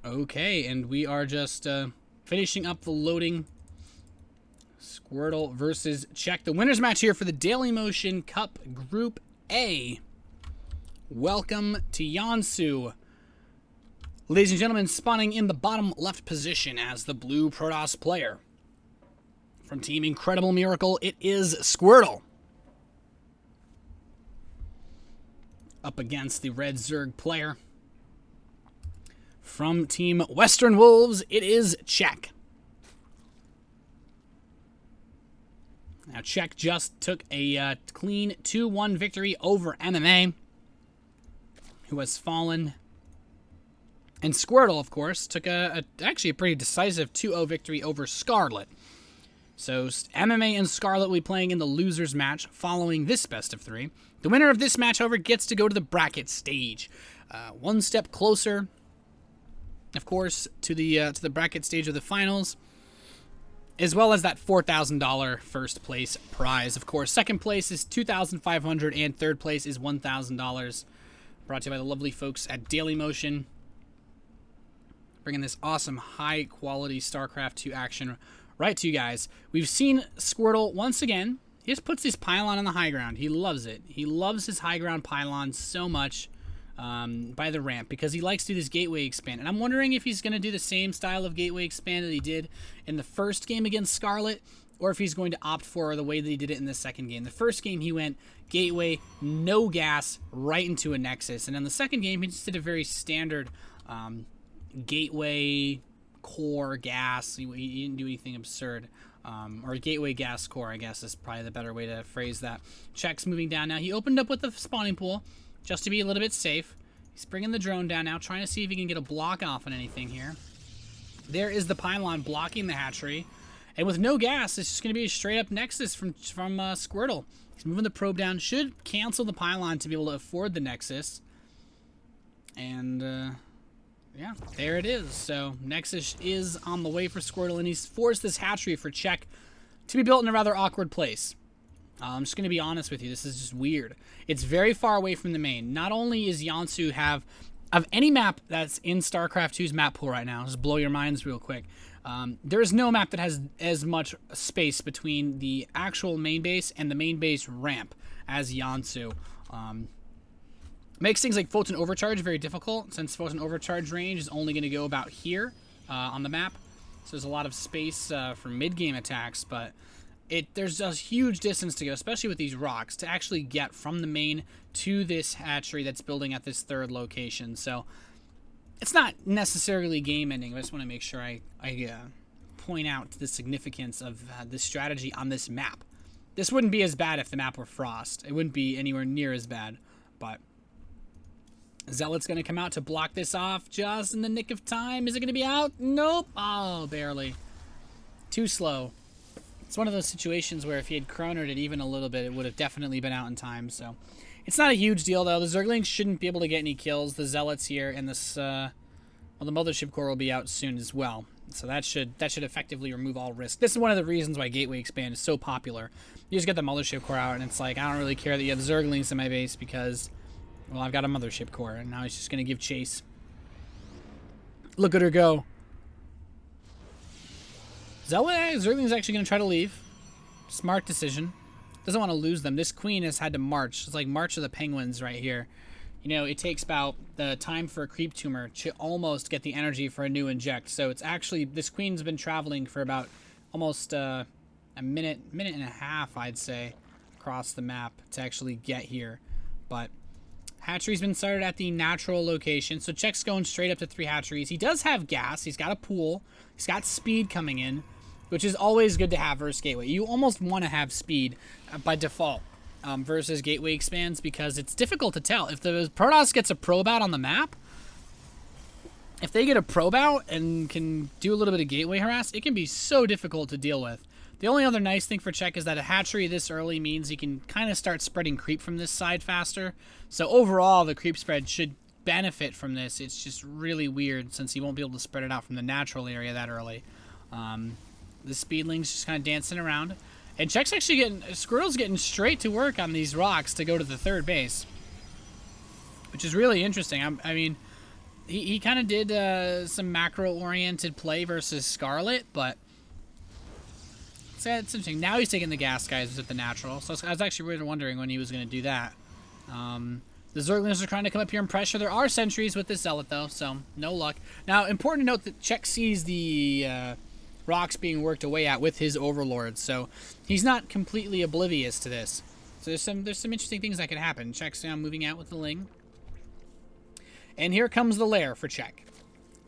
Okay, and we are just finishing up the loading. Squirtle versus Czech. The winner's match here for the Dailymotion Cup Group A. Welcome to Yansu. Ladies and gentlemen, spawning in the bottom left position as the blue Protoss player. From Team Incredible Miracle, it is Squirtle. Up against the red Zerg player. From Team Western Wolves, it is Czech. Now, Czech just took a clean 2-1 victory over MMA, who has fallen. And Squirtle, of course, took actually a pretty decisive 2-0 victory over Scarlet. So MMA and Scarlet will be playing in the losers match following this best of 3. The winner of this match, however, gets to go to the bracket stage. One step closer, of course, to the bracket stage of the finals, as well as that $4,000 first place prize. Of course, second place is $2,500 and third place is $1,000. Brought to you by the lovely folks at Dailymotion, bringing this awesome high-quality StarCraft 2 action right to you guys. We've seen Squirtle once again. He just puts his pylon on the high ground. He loves it. He loves his high ground pylon so much by the ramp because he likes to do this gateway expand. And I'm wondering if he's going to do the same style of gateway expand that he did in the first game against Scarlet, or if he's going to opt for the way that he did it in the second game. The first game, he went gateway, no gas, right into a Nexus. And in the second game, he just did a very standard gateway core gas. He didn't do anything absurd. Or gateway gas core, I guess, is probably the better way to phrase that. Czech's moving down now. He opened up with the spawning pool just to be a little bit safe. He's bringing the drone down now, trying to see if he can get a block off on anything here. There is the pylon blocking the hatchery. And with no gas, it's just going to be a straight-up Nexus from Squirtle. He's moving the probe down. Should cancel the pylon to be able to afford the Nexus. And, yeah, there it is. So, Nexus is on the way for Squirtle, and he's forced this hatchery for Czech to be built in a rather awkward place. I'm just going to be honest with you. This is just weird. It's very far away from the main. Not only is Yansu have... Of any map that's in StarCraft 2's map pool right now, just blow your minds real quick, there is no map that has as much space between the actual main base and the main base ramp as Yansu. Makes things like Photon Overcharge very difficult, since Photon Overcharge range is only going to go about here on the map. So there's a lot of space for mid-game attacks, but there's a huge distance to go, especially with these rocks, to actually get from the main to this hatchery that's building at this third location. So it's not necessarily game-ending, but I just want to make sure I point out the significance of this strategy on this map. This wouldn't be as bad if the map were Frost. It wouldn't be anywhere near as bad, but... Zealot's going to come out to block this off just in the nick of time. Is it going to be out? Nope. Oh, barely. Too slow. It's one of those situations where if he had chronoed it even a little bit, it would have definitely been out in time. So it's not a huge deal, though. The Zerglings shouldn't be able to get any kills. The Zealots here and this, well, the Mothership Core will be out soon as well. So that should effectively remove all risk. This is one of the reasons why Gateway Expand is so popular. You just get the Mothership Core out, and it's like, I don't really care that you have Zerglings in my base because... Well, I've got a Mothership Core, and now he's just going to give chase. Look at her go. Zergling's actually going to try to leave. Smart decision. Doesn't want to lose them. This queen has had to march. It's like March of the Penguins right here. You know, it takes about the time for a creep tumor to almost get the energy for a new inject. So it's actually, this queen's been traveling for about almost a minute and a half, I'd say, across the map to actually get here. But... hatchery's been started at the natural location, so Czech's going straight up to 3 hatcheries. He does have gas. He's got a pool. He's got speed coming in, which is always good to have versus Gateway. You almost want to have speed by default versus Gateway expands because it's difficult to tell. If the Protoss gets a probe out on the map, if they get a probe out and can do a little bit of Gateway harass, it can be so difficult to deal with. The only other nice thing for Czech is that a hatchery this early means he can kind of start spreading creep from this side faster. So overall, the creep spread should benefit from this. It's just really weird since he won't be able to spread it out from the natural area that early. The Speedling's just kind of dancing around. And Czech's actually Squirtle's getting straight to work on these rocks to go to the third base, which is really interesting. I mean, he kind of did some macro-oriented play versus Scarlet, but it's interesting. Now he's taking the gas guys with the natural, so I was actually really wondering when he was going to do that. The Zerglings are trying to come up here and pressure. There are sentries with this Zealot, though, so no luck. Now, important to note that Czech sees the rocks being worked away at with his Overlords, so he's not completely oblivious to this. So there's some interesting things that could happen. Czech's now moving out with the Ling. And here comes the lair for Czech.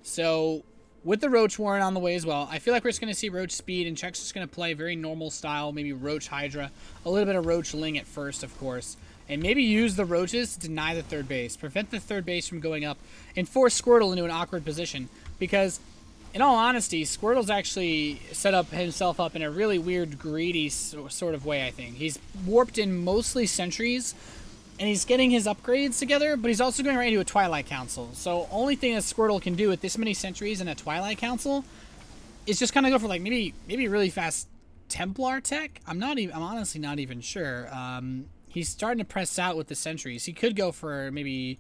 So, with the Roach Warren on the way as well, I feel like we're just going to see Roach Speed, and Czech's just going to play very normal style, maybe Roach Hydra, a little bit of Roach Ling at first, of course. And maybe use the Roaches to deny the third base, prevent the third base from going up, and force Squirtle into an awkward position. Because, in all honesty, Squirtle's actually set up himself up in a really weird, greedy sort of way, I think. He's warped in mostly sentries, and he's getting his upgrades together, but he's also going right into a Twilight Council. So, only thing that Squirtle can do with this many sentries and a Twilight Council is just kind of go for, like, maybe really fast Templar tech? I'm honestly not even sure. He's starting to press out with the sentries. He could go for maybe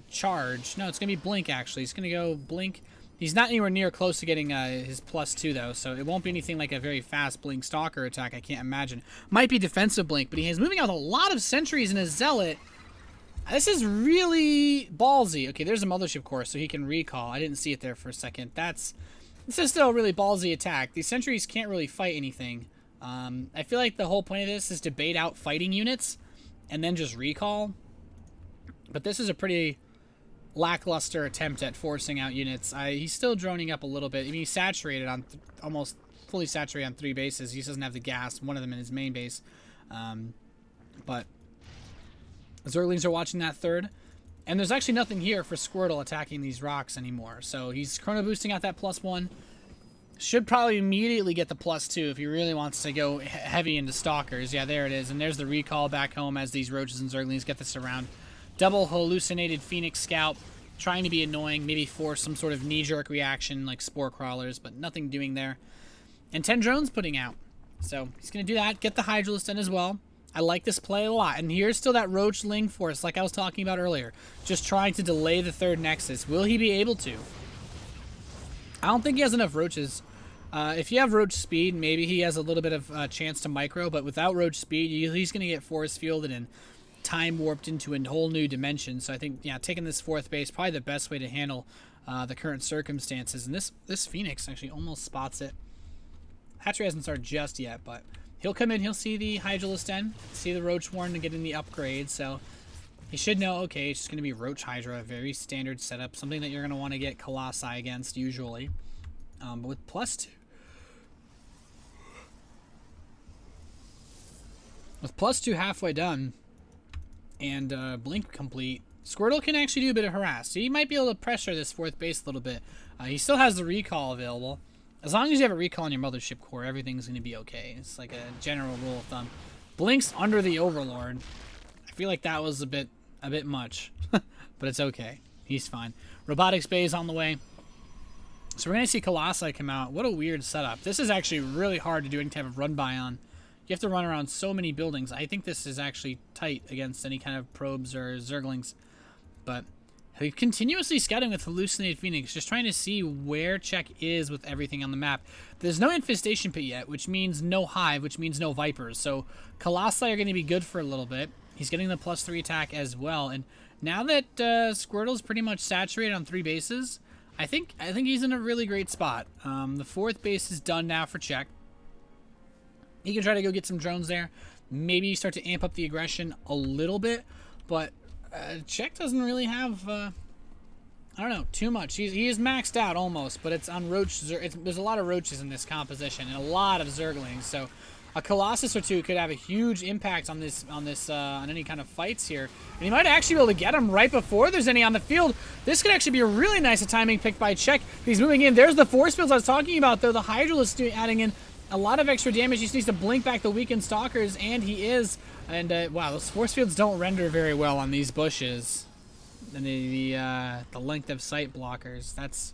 charge. No, it's going to be blink, actually. He's going to go blink. He's not anywhere near close to getting his +2, though, so it won't be anything like a very fast blink stalker attack, I can't imagine. Might be defensive blink, but he is moving out with a lot of sentries in his Zealot. This is really ballsy. Okay, there's a Mothership Core, so he can recall. I didn't see it there for a second. This is still a really ballsy attack. These sentries can't really fight anything. I feel like the whole point of this is to bait out fighting units and then just recall. But this is a pretty lackluster attempt at forcing out units. He's still droning up a little bit. I mean, he's saturated on almost fully saturated on 3 bases. He doesn't have the gas, one of them in his main base. But Zerglings are watching that third. And there's actually nothing here for Squirtle attacking these rocks anymore. So he's chrono boosting out that +1. Should probably immediately get the +2 if he really wants to go heavy into Stalkers. Yeah, there it is. And there's the recall back home as these Roaches and Zerglings get this around. Double hallucinated Phoenix Scout, trying to be annoying, maybe force some sort of knee-jerk reaction like Spore Crawlers, but nothing doing there. And 10 drones putting out. So he's going to do that, get the Hydralist in as well. I like this play a lot. And here's still that Roach Ling force like I was talking about earlier. Just trying to delay the third Nexus. Will he be able to? I don't think he has enough Roaches. If you have Roach Speed, maybe he has a little bit of a chance to micro, but without Roach Speed, he's going to get force fielded and time warped into a whole new dimension. So I think, yeah, taking this 4th base, probably the best way to handle the current circumstances. And this Phoenix actually almost spots it. Hatchery hasn't started just yet, but he'll come in, he'll see the Hydralist Den, see the Roach Warren and get in the upgrade, so he should know, okay, it's just going to be Roach Hydra, a very standard setup, something that you're going to want to get Colossi against, usually. But with +2. With +2 halfway done, and Blink complete, Squirtle can actually do a bit of harass. So he might be able to pressure this 4th base a little bit. He still has the recall available. As long as you have a recall on your Mothership Core, everything's going to be okay. It's like a general rule of thumb. Blink's under the Overlord. I feel like that was a bit much, but it's okay. He's fine. Robotics Bay is on the way. So we're going to see Colossi come out. What a weird setup. This is actually really hard to do any type of run-by on. You have to run around so many buildings. I think this is actually tight against any kind of probes or Zerglings. But he's continuously scouting with Hallucinated Phoenix, just trying to see where Czech is with everything on the map. There's no Infestation Pit yet, which means no Hive, which means no Vipers. So Colossi are going to be good for a little bit. He's getting the +3 attack as well. And now that Squirtle's pretty much saturated on 3 bases, I think he's in a really great spot. The 4th base is done now for Czech. He can try to go get some drones there. Maybe start to amp up the aggression a little bit. But Czech doesn't really have, I don't know, too much. He is maxed out almost, but it's on Roach. There's a lot of Roaches in this composition and a lot of Zerglings. So a Colossus or two could have a huge impact on on any kind of fights here. And he might actually be able to get him right before there's any on the field. This could actually be a really nice timing pick by Czech. He's moving in. There's the force fields I was talking about, though. The Hydralist adding in a lot of extra damage. He just needs to blink back the weakened Stalkers, and he is. And, wow, those force fields don't render very well on these bushes. And the length of sight blockers. That's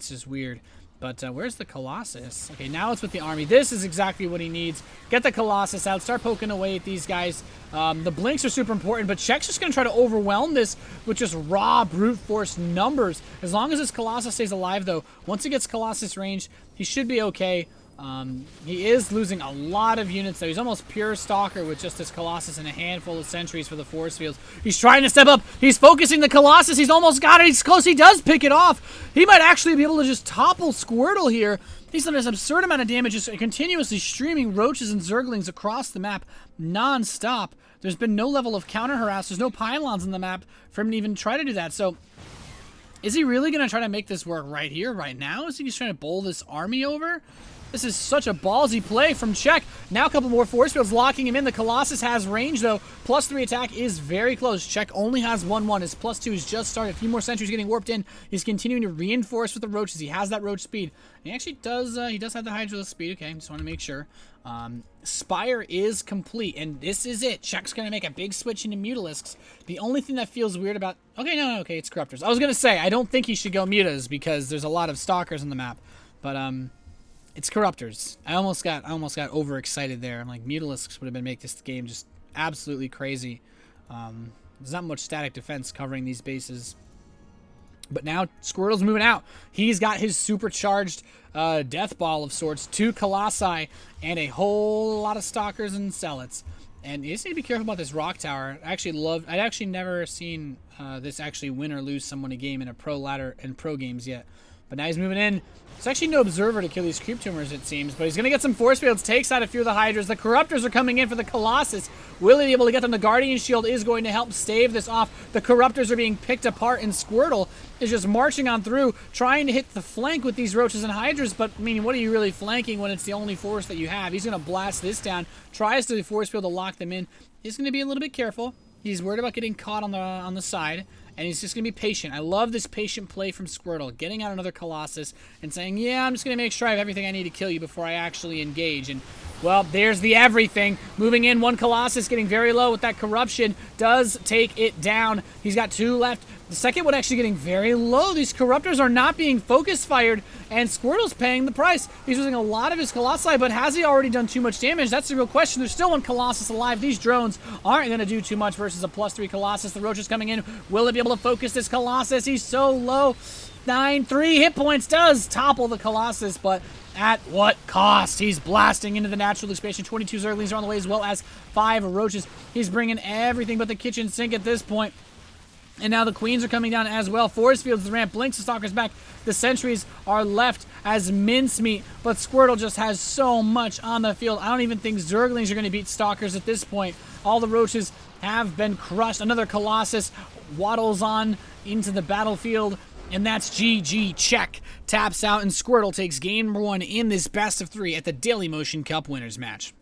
just weird. But where's the Colossus? Okay, now it's with the army. This is exactly what he needs. Get the Colossus out. Start poking away at these guys. The blinks are super important, but Czech's just going to try to overwhelm this with just raw brute force numbers. As long as this Colossus stays alive, though, once he gets Colossus range, he should be okay. He is losing a lot of units, though. He's almost pure Stalker with just this Colossus and a handful of sentries for the force fields. He's trying to step up. He's focusing the Colossus. He's almost got it. He's close. He does pick it off. He might actually be able to just topple Squirtle here. He's done this absurd amount of damage, just continuously streaming roaches and zerglings across the map non-stop. There's been no level of counter harass. There's no pylons on the map for him to even try to do that. So, is he really going to try to make this work right here, right now? Is he just trying to bowl this army over? This is such a ballsy play from Czech. Now a couple more force fields locking him in. The Colossus has range, though. +3 attack is very close. Czech only has 1-1. His +2 has just started. A few more sentries getting warped in. He's continuing to reinforce with the roaches. He has that roach speed. He actually does, he does have the Hydra speed. Okay, just want to make sure. Spire is complete, and this is it. Czech's going to make a big switch into Mutalisks. The only thing that feels weird about... Okay, no, okay, it's Corruptors. I was going to say, I don't think he should go Mutas because there's a lot of Stalkers on the map. But, it's Corruptors. I almost got overexcited there. I'm like, Mutalisks would have been make this game just absolutely crazy. There's not much static defense covering these bases. But now Squirtle's moving out. He's got his supercharged death ball of sorts, 2 Colossi, and a whole lot of Stalkers and Zealots. And you just need to be careful about this rock tower. I'd actually never seen this actually win or lose someone a game in a pro ladder and pro games yet. But now he's moving in. There's actually no observer to kill these creep tumors, it seems. But he's going to get some force fields, takes out a few of the Hydras. The Corruptors are coming in for the Colossus. Will he be able to get them? The Guardian Shield is going to help stave this off. The Corruptors are being picked apart, and Squirtle is just marching on through, trying to hit the flank with these Roaches and Hydras. But, I mean, what are you really flanking when it's the only force that you have? He's going to blast this down, tries to force field to lock them in. He's going to be a little bit careful. He's worried about getting caught on the side. And he's just going to be patient. I love this patient play from Squirtle, getting out another Colossus and saying, yeah, I'm just going to make sure I have everything I need to kill you before I actually engage. And, well, there's the everything. Moving in, 1 Colossus getting very low with that corruption. Does take it down. He's got 2 left. The second one actually getting very low. These Corruptors are not being focus fired, and Squirtle's paying the price. He's losing a lot of his Colossi, but has he already done too much damage? That's the real question. There's still 1 Colossus alive. These drones aren't going to do too much versus a +3 Colossus. The Roach is coming in. Will it be able to focus this Colossus? He's so low. 3 hit points does topple the Colossus, but at what cost? He's blasting into the natural expansion. 22 Zerglings are on the way, as well as 5 Roaches. He's bringing everything but the kitchen sink at this point. And now the Queens are coming down as well. Force fields, the ramp, blinks the Stalkers back. The sentries are left as mincemeat, but Squirtle just has so much on the field. I don't even think Zerglings are going to beat Stalkers at this point. All the Roaches have been crushed. Another Colossus waddles on into the battlefield, and that's GG. Czech taps out, and Squirtle takes game number 1 in this best of 3 at the Dailymotion Cup Winners match.